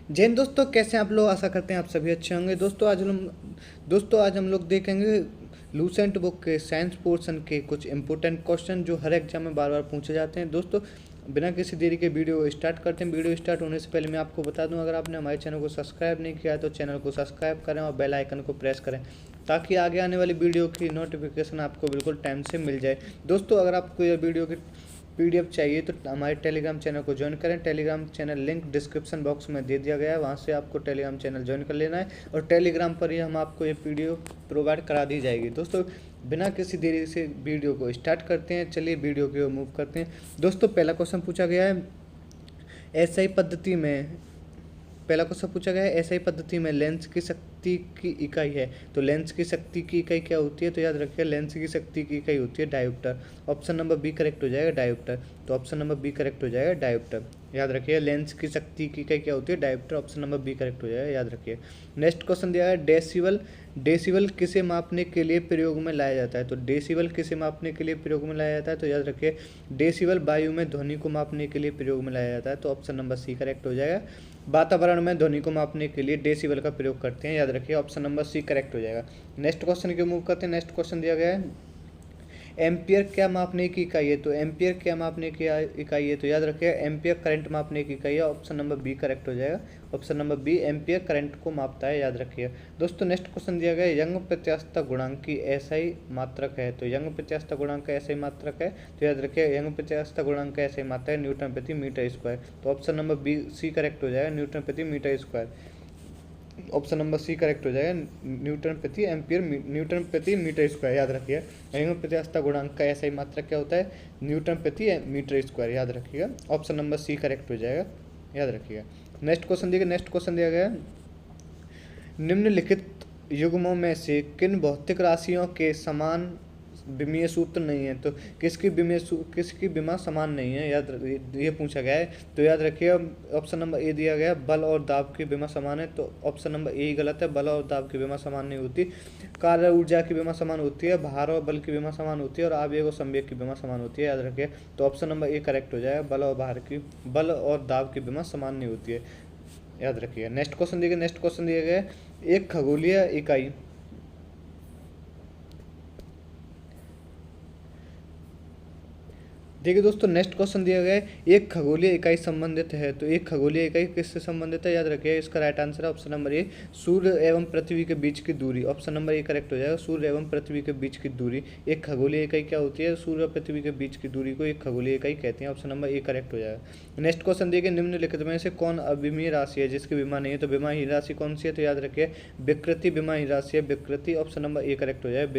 जय हिंद दोस्तों, कैसे हैं आप लोग। आशा करते हैं आप सभी अच्छे होंगे। दोस्तों आज हम लोग देखेंगे लूसेंट बुक के साइंस पोर्शन के कुछ इंपॉर्टेंट क्वेश्चन जो हर एग्जाम में बार बार पूछे जाते हैं। दोस्तों बिना किसी देरी के वीडियो को स्टार्ट करते हैं। वीडियो स्टार्ट होने से पहले मैं आपको बता दूं, अगर आपने हमारे चैनल को सब्सक्राइब नहीं किया है तो चैनल को सब्सक्राइब करें और बेल आइकन को प्रेस करें ताकि आगे आने वाली वीडियो की नोटिफिकेशन आपको बिल्कुल टाइम से मिल जाए। दोस्तों अगर आपको यह वीडियो की पीडीएफ चाहिए तो हमारे टेलीग्राम चैनल को ज्वाइन करें। Telegram channel link description box में दे दिया गया है, वहाँ से आपको टेलीग्राम चैनल ज्वाइन कर लेना है और टेलीग्राम पर ही हम आपको ये पीडीएफ प्रोवाइड करा दी जाएगी। दोस्तों बिना किसी देरी से वीडियो को स्टार्ट करते हैं। चलिए वीडियो की ओर मूव करते हैं। दोस्तों पहला क्वेश्चन पूछा गया है एसआई पद्धति में लेंस की शक्ति की इकाई है। तो लेंस की शक्ति की इकाई क्या होती है? तो याद रखिए लेंस की शक्ति की इकाई होती है dioptre. Option number B correct हो जाएगा, डायोप्टर। तो ऑप्शन नंबर बी करेक्ट हो जाएगा, डायोप्टर। याद रखिए लेंस की शक्ति की इकाई क्या होती है? Dioptre. Option number B correct हो जाएगा, याद रखिए। नेक्स्ट क्वेश्चन दिया है डेसिबल। डेसिबल किसे मापने के लिए प्रयोग में लाया जाता है? तो डेसिबल किसे मापने के लिए प्रयोग में लाया जाता है? तो याद रखिए डेसिबल वायु में ध्वनि को मापने के लिए प्रयोग में लाया जाता है। तो ऑप्शन नंबर सी करेक्ट हो जाएगा। वातावरण में ध्वनि को मापने के लिए डेसिबल का प्रयोग करते हैं, याद रखिए ऑप्शन नंबर सी करेक्ट हो जाएगा। नेक्स्ट क्वेश्चन की मूव करते हैं। नेक्स्ट क्वेश्चन दिया गया है एम्पियर क्या मापने की इकाई है? तो एम्पियर क्या मापने की इकाई है? तो याद रखिए एम्पियर करंट मापने की इकाई है। ऑप्शन नंबर बी करेक्ट हो जाएगा। Option number B ampere current को मापता है, याद रखिए। दोस्तों नेक्स्ट क्वेश्चन दिया गया यंग प्रत्यास्थता गुणांक की एसआई मात्रक है। तो यंग प्रत्यास्थता गुणांक का एसआई मात्रक है, तो याद रखिए यंग प्रत्यास्थता गुणांक का एसआई मात्रक है न्यूटन प्रति मीटर स्क्वायर। तो option number B C correct हो जाएगा, न्यूटन प्रति metre square. Option number C correct हो जाएगा, न्यूटन प्रति मीटर स्क्वायर, याद रखिए। यंग प्रत्यास्थता गुणांक का ऐसा ही मात्रक क्या होता है? न्यूटन प्रति मीटर स्क्वायर, याद रखिएगा। ऑप्शन नंबर सी करेक्ट हो जाएगा, याद रखिएगा। नेक्स्ट क्वेश्चन दिया गया निम्नलिखित युग्मों में से किन भौतिक राशियों के समान विमीय सूत्र नहीं है? तो किसकी विमा समान नहीं है, ये पूछा गया है। तो याद रखिए ऑप्शन नंबर ए दिया गया बल और दाब की विमा समान है। तो ऑप्शन नंबर ए ही गलत है, बल और दाब की विमा समान नहीं होती। कार्य ऊर्जा की विमा समान होती है, भार और बल की विमा समान होती है और आवेग और संवेग की विमा समान होती है, याद रखिए। तो ऑप्शन नंबर ए करेक्ट हो जाएगा, बल और दाब की विमा समान नहीं होती है, याद रखिए। नेक्स्ट क्वेश्चन दिया गया एक खगोलीय इकाई देखिए दोस्तों नेक्स्ट क्वेश्चन दिया गया है एक खगोलीय इकाई संबंधित है। तो एक खगोलीय इकाई किससे संबंधित है? याद रखिए इसका राइट आंसर है ऑप्शन नंबर ए सूर्य एवं पृथ्वी के बीच की दूरी। ऑप्शन नंबर ए करेक्ट हो जाएगा, सूर्य एवं पृथ्वी के बीच की दूरी। एक खगोलीय इकाई क्या होती है? सूर्य और पृथ्वी के बीच की दूरी को एक खगोलीय इकाई कहते हैं। ऑप्शन नंबर ए करेक्ट हो जाएगा। नेक्स्ट क्वेश्चन दिए गए निम्नलिखित में से कौन अविमीय राशि है जिसकी विमा नहीं है? तो विमाहीन राशि कौन सी है? तो याद रखिए विकृति विमाहीन राशि है, विकृति। ऑप्शन नंबर ए करेक्ट हो जाएगा,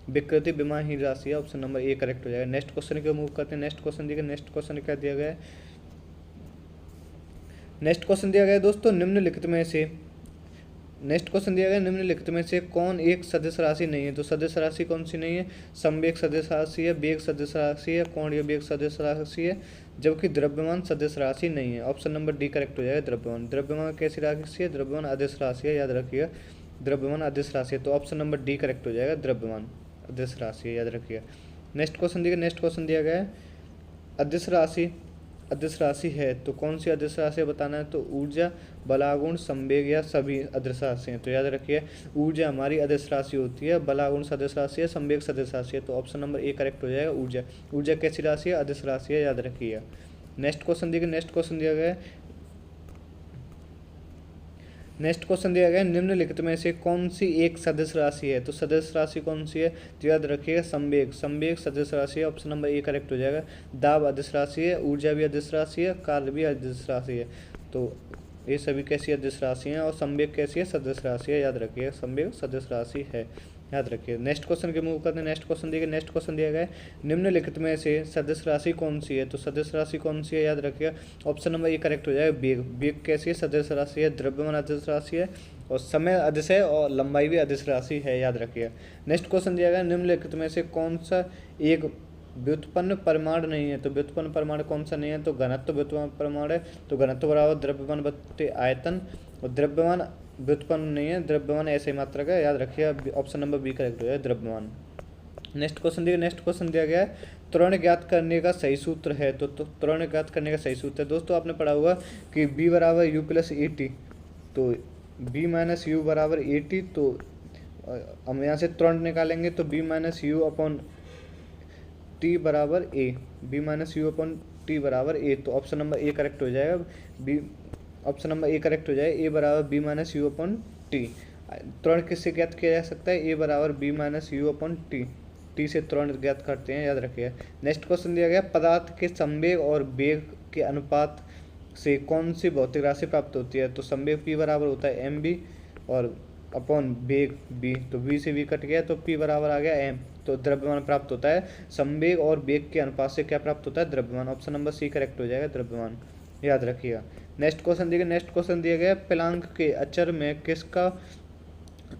विकृति विमाहीन राशि है। ऑप्शन नंबर ए करेक्ट हो जाएगा। नेक्स्ट क्वेश्चन को मूव करते हैं। नेक्स्ट क्वेश्चन क्या दिया गया है? नेक्स्ट क्वेश्चन दिया गया है दोस्तों निम्नलिखित में से कौन एक सदिश राशि नहीं है? तो सदिश राशि कौन सी नहीं है? समवेग सदिश राशि है, वेग सदिश राशि है, कोणीय वेग सदिश राशि है, जबकि द्रव्यमान सदिश राशि नहीं है। ऑप्शन नंबर डी करेक्ट हो जाएगा, द्रव्यमान कैसी राशि है? द्रव्यमान अदिश राशि है, याद रखिएगा द्रव्यमान अदिश राशि है। तो ऑप्शन नंबर डी करेक्ट हो जाएगा, द्रव्यमान अदिश राशि है, याद रखिएगा। नेक्स्ट क्वेश्चन दिया गया है अदिश राशि है तो कौन सी अदिश राशि बताना है? तो ऊर्जा, बलागुण, संवेग या सभी अदिश राशि हैं। तो याद रखिए ऊर्जा हमारी अदिश राशि होती है, बलागुण सदिश राशि है, संवेग सदिश राशि है। तो ऑप्शन नंबर ए करेक्ट हो जाएगा, ऊर्जा कैसी राशि है? अदिश राशि है, याद रखिए। नेक्स्ट क्वेश्चन दिया गया निम्नलिखित में से कौन सी एक सदिश राशि है? तो सदिश राशि कौन सी है? तो याद रखिएगा संवेग सदिश राशि है। ऑप्शन नंबर ए करेक्ट हो जाएगा। दाब अदिश राशि है, ऊर्जा भी अदिश राशि है, कार्य भी अदिश राशि है। तो ये सभी कैसी अदिश राशि हैं और संवेग कैसी है? सदिश राशि है, याद रखिए संवेग सदिश राशि है, याद रखिए। नेक्स्ट क्वेश्चन के मूव करते हैं। नेक्स्ट क्वेश्चन दिया गया है निम्नलिखित में से सदिश राशि कौन सी है? तो सदिश राशि कौन सी है? याद रखिए ऑप्शन नंबर ए करेक्ट हो जाएगा, वेग कैसी है? सदिश राशि है, द्रव्यमान अदिश राशि है और समय अदिश है और लंबाई भी अदिश राशि है, याद रखिए। नेक्स्ट क्वेश्चन दिया गया निम्नलिखित में से कौन सा एक व्युत्पन्न परिमाण नहीं है? तो व्युत्पन्न परिमाण कौन सा नहीं है? तो घनत्व व्युत्पन्न परिमाण है। तो घनत्व बराबर द्रव्यमान बट्टे आयतन, और द्रव्यमान व्युत्पन्न नहीं है, द्रव्यमान ऐसे मात्रा का, याद रखिए ऑप्शन नंबर बी करेक्ट हो जाए, द्रव्यमान। नेक्स्ट क्वेश्चन दिया गया है त्वरण ज्ञात करने का सही सूत्र है, तो त्वरण ज्ञात करने का सही सूत्र है दोस्तों, आपने पढ़ा होगा कि b बराबर यू प्लस ए टी, तो b माइनस यू बराबर ए टी, तो हम यहाँ से त्वरण निकालेंगे तो b minus u upon t बराबर a, b minus u upon t बराबर ए, तो ऑप्शन नंबर ए करेक्ट हो जाएगा। B option number A correct हो जाएगा, ए बराबर b minus u upon t. त्वरण किससे ज्ञात किया जा सकता है, ए बराबर b minus u upon t, t से त्वरण ज्ञात करते हैं, याद रखिएगा। नेक्स्ट क्वेश्चन दिया गया, पदार्थ के संवेग और वेग के अनुपात से कौन सी भौतिक राशि प्राप्त होती है, तो संवेग p बराबर होता है एम बी और अपॉन वेग b, तो b से v कट गया तो p बराबर आ गया m, तो द्रव्यमान प्राप्त होता है संवेग और वेग के अनुपात से, क्या प्राप्त होता है, द्रव्यमान। ऑप्शन नंबर सी करेक्ट हो जाएगा, द्रव्यमान, याद रखिएगा। नेक्स्ट क्वेश्चन दिया गया प्लांक के अचर में किसका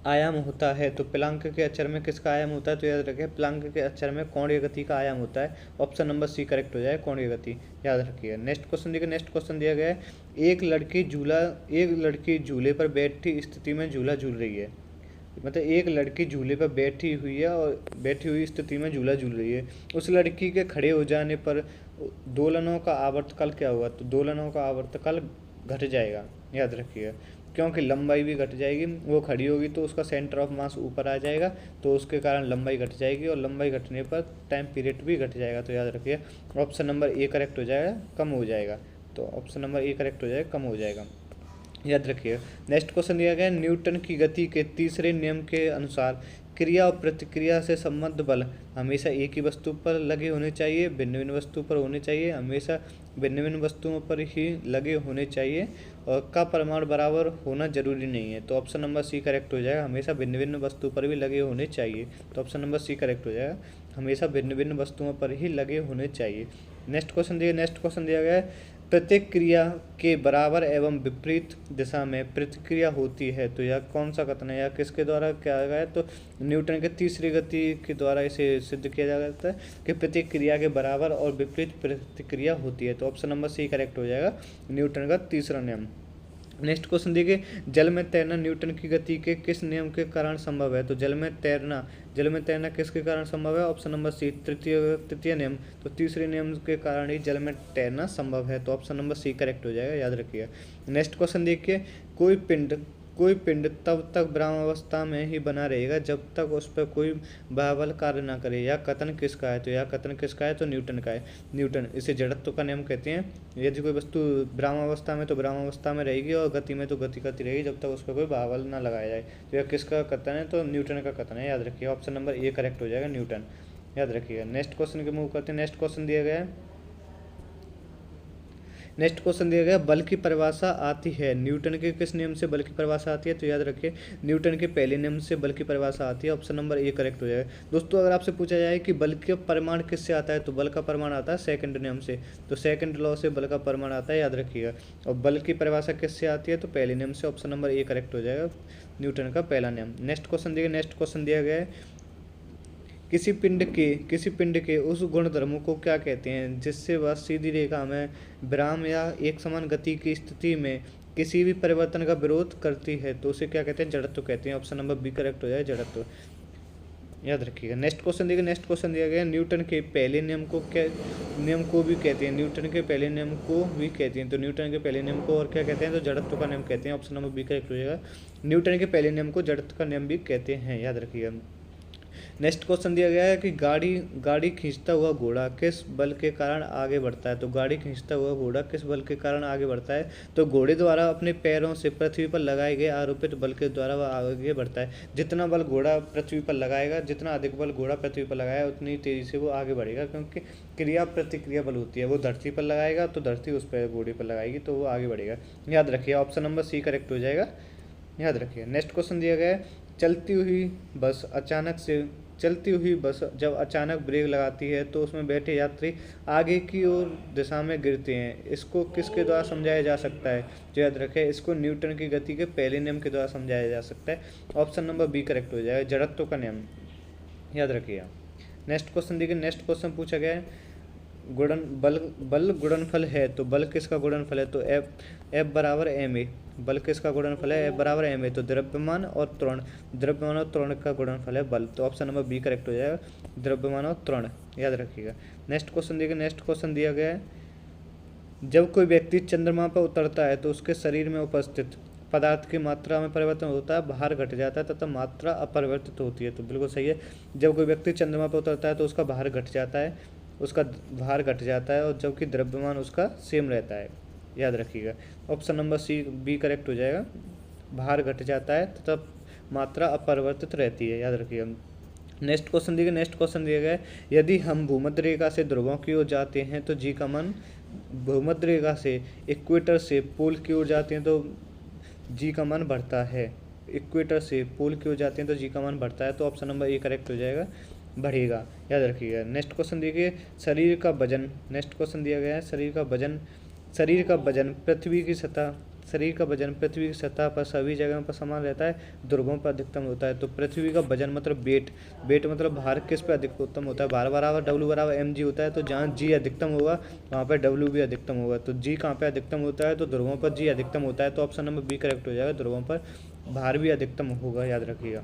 आयाम होता है, तो प्लांक के अचर में किसका आयाम होता है, तो याद रखिए प्लांक के अचर में कोणीय गति का आयाम होता है। ऑप्शन नंबर सी करेक्ट हो जाए, कोणीय गति, याद रखिए। नेक्स्ट क्वेश्चन दिया गया है एक लड़की झूले पर बैठी स्थिति में झूला झूल रही है, मतलब एक लड़की झूले पर बैठी हुई है और बैठी हुई स्थिति में झूला झूल रही है, उस लड़की के खड़े हो जाने पर दोलनों का आवर्तकाल क्या होगा, तो दोलनों का आवर्तकाल घट जाएगा, याद रखिएगा, क्योंकि लंबाई भी घट जाएगी, वो खड़ी होगी तो उसका सेंटर ऑफ मास ऊपर आ जाएगा, तो उसके कारण लंबाई घट जाएगी और लंबाई घटने पर टाइम पीरियड भी घट जाएगा, तो याद रखिए ऑप्शन नंबर ए करेक्ट हो जाएगा, कम हो जाएगा, तो ऑप्शन नंबर ए करेक्ट हो जाएगा, कम हो जाएगा, याद रखिए। नेक्स्ट क्वेश्चन दिया गया न्यूटन की गति के तीसरे नियम के अनुसार क्रिया और प्रतिक्रिया से संबद्ध बल हमेशा एक ही वस्तु पर लगे होने चाहिए, भिन्न भिन्न वस्तु पर होने चाहिए, हमेशा भिन्न भिन्न वस्तुओं पर ही लगे होने चाहिए, और का परिमाण बराबर होना जरूरी नहीं है, तो ऑप्शन नंबर सी करेक्ट हो जाएगा, हमेशा भिन्न भिन्न वस्तु पर भी लगे होने चाहिए, तो ऑप्शन नंबर सी करेक्ट हो जाएगा, हमेशा भिन्न भिन्न वस्तुओं पर ही लगे होने चाहिए। नेक्स्ट क्वेश्चन दिया गया है प्रत्येक क्रिया के बराबर एवं विपरीत दिशा में प्रतिक्रिया होती है, तो यह कौन सा कथन है, या किसके द्वारा किया गया है, तो न्यूटन के तीसरी गति के द्वारा इसे सिद्ध किया जाता है कि प्रत्येक क्रिया के बराबर और विपरीत प्रतिक्रिया होती है, तो ऑप्शन नंबर सी करेक्ट हो जाएगा, न्यूटन का तीसरा नियम। नेक्स्ट क्वेश्चन देखिए जल में तैरना न्यूटन की गति के किस नियम के कारण संभव है, तो जल में तैरना किसके कारण संभव है, ऑप्शन नंबर सी तृतीय नियम, तो तीसरे नियम के कारण ही जल में तैरना संभव है, तो ऑप्शन नंबर सी करेक्ट हो जाएगा, याद रखिए। नेक्स्ट क्वेश्चन देखिए कोई पिंड तब तक ब्रह्मावस्था में ही बना रहेगा जब तक उस पर कोई बाह्य कार्य ना करे, यह कथन किसका है, तो यह कथन किसका है, तो न्यूटन का है, न्यूटन, इसे जड़त्व का नियम कहते हैं। यदि कोई वस्तु ब्रह्मावस्था में तो ब्रह्मावस्था में रहेगी और गति में तो गति करती रहेगी जब तक उस पर कोई बाह्य ना लगाया जाए, तो यह किसका कथन है, तो न्यूटन का कथन है, याद रखिए, ऑप्शन नंबर ए करेक्ट हो जाएगा, न्यूटन, याद रखिएगा। नेक्स्ट क्वेश्चन के मूव करते हैं। नेक्स्ट क्वेश्चन दिया गया बल की परिभाषा आती है, न्यूटन के किस नियम से बल की परिभाषा आती है, तो याद रखिए न्यूटन के पहले नियम से बल की परिभाषा आती है, ऑप्शन नंबर ए करेक्ट हो जाएगा। दोस्तों अगर आपसे पूछा जाए कि बल का परिमाण किससे आता है, तो बल का परिमाण आता है सेकंड नियम से, तो सेकंड लॉ से बल का परिमाण आता है, याद रखिएगा। और बल की परिभाषा किससे आती है, तो पहले नियम से, ऑप्शन नंबर ए करेक्ट हो जाएगा, न्यूटन का पहला नियम। नेक्स्ट क्वेश्चन दिया गया है किसी पिंड के उस गुणधर्म को क्या कहते हैं जिससे वह सीधी रेखा में विराम या एक समान गति की स्थिति में किसी भी परिवर्तन का विरोध करती है, तो उसे क्या कहते हैं, जड़त्व कहते हैं, ऑप्शन नंबर बी करेक्ट हो जाए, जड़त्व, याद रखिएगा। नेक्स्ट क्वेश्चन दिया गया न्यूटन के पहले नियम को भी कहते हैं, न्यूटन के पहले नियम को भी कहते हैं, तो न्यूटन के पहले नियम को और क्या कहते हैं, तो जड़त्व का नियम कहते हैं, ऑप्शन नंबर बी करेक्ट हो जाएगा, न्यूटन के पहले नियम को जड़त्व का नियम भी कहते हैं, याद रखिएगा। नेक्स्ट क्वेश्चन दिया गया है कि गाड़ी खींचता हुआ घोड़ा किस बल के कारण आगे बढ़ता है, तो गाड़ी खींचता हुआ घोड़ा किस बल के कारण आगे बढ़ता है, तो घोड़े द्वारा अपने पैरों से पृथ्वी पर लगाए गए आरोपित बल के द्वारा वह आगे बढ़ता है। जितना बल घोड़ा पृथ्वी पर लगाएगा, जितना अधिक बल घोड़ा पृथ्वी पर लगाएगा उतनी तेजी से वो आगे बढ़ेगा, क्योंकि क्रिया प्रतिक्रिया बल होती है, वो धरती पर लगाएगा तो धरती उस पर घोड़े पर लगाएगी तो वो आगे बढ़ेगा, याद रखिए, ऑप्शन नंबर सी करेक्ट हो जाएगा, याद रखिए। नेक्स्ट क्वेश्चन दिया गया है चलती हुई बस जब अचानक ब्रेक लगाती है तो उसमें बैठे यात्री आगे की ओर दिशा में गिरते हैं, इसको किसके द्वारा समझाया जा सकता है, जो याद रखें इसको न्यूटन की गति के पहले नियम के द्वारा समझाया जा सकता है, ऑप्शन नंबर बी करेक्ट हो जाएगा, जड़त्व का नियम, याद रखिए। नेक्स्ट क्वेश्चन पूछा गया है बल गुणनफल है, तो बल किसका गुणनफल है, तो एफ बराबर एम ए, बल किसका गुणनफल है, बराबर एम ए, तो द्रव्यमान और त्वरण का गुणनफल है बल। तो ऑप्शन नंबर बी करेक्ट हो जाएगा, द्रव्यमान और त्वरण, याद रखिएगा। नेक्स्ट क्वेश्चन दिया गया है, जब कोई व्यक्ति चंद्रमा पर उतरता है तो उसके शरीर में उपस्थित पदार्थ की मात्रा में परिवर्तन होता है, भार घट जाता है तथा मात्रा अपरिवर्तित होती है। तो बिल्कुल सही है, जब कोई व्यक्ति चंद्रमा पर उतरता है तो उसका भार घट जाता है, और जबकि द्रव्यमान उसका सेम रहता है, याद रखिएगा। Option number C B correct हो जाएगा, भार घट जाता है तथा मात्रा अपरिवर्तित रहती है, याद रखिएगा। नेक्स्ट क्वेश्चन दिया गया है, यदि हम भूमध्य रेखा से ध्रुवों की ओर जाते हैं तो जी का मान, भूमध्य रेखा से इक्वेटर से पोल की ओर जाते हैं तो जी का मान बढ़ता है, इक्वेटर से पोल की ओर जाते हैं तो जी का मान बढ़ता है। तो ऑप्शन नंबर ए करेक्ट हो जाएगा, बढ़ेगा, याद रखिएगा। नेक्स्ट क्वेश्चन देखिए, शरीर का वजन, नेक्स्ट क्वेश्चन दिया गया है, शरीर का वजन पृथ्वी की सतह पर सभी जगहों पर समान रहता है, ध्रुवों पर अधिकतम होता है। तो पृथ्वी का वजन मतलब वेट मतलब भार किस पे अधिकतम होता है, भार बराबर डब्ल्यू बराबर एम जी होता है। तो जहाँ जी अधिकतम होगा वहाँ पर डब्ल्यू भी अधिकतम होगा। तो जी कहाँ पे अधिकतम होता है, तो ध्रुवों पर जी अधिकतम होता है। तो ऑप्शन नंबर बी करेक्ट हो जाएगा, ध्रुवों पर भार भी अधिकतम होगा, याद रखिएगा।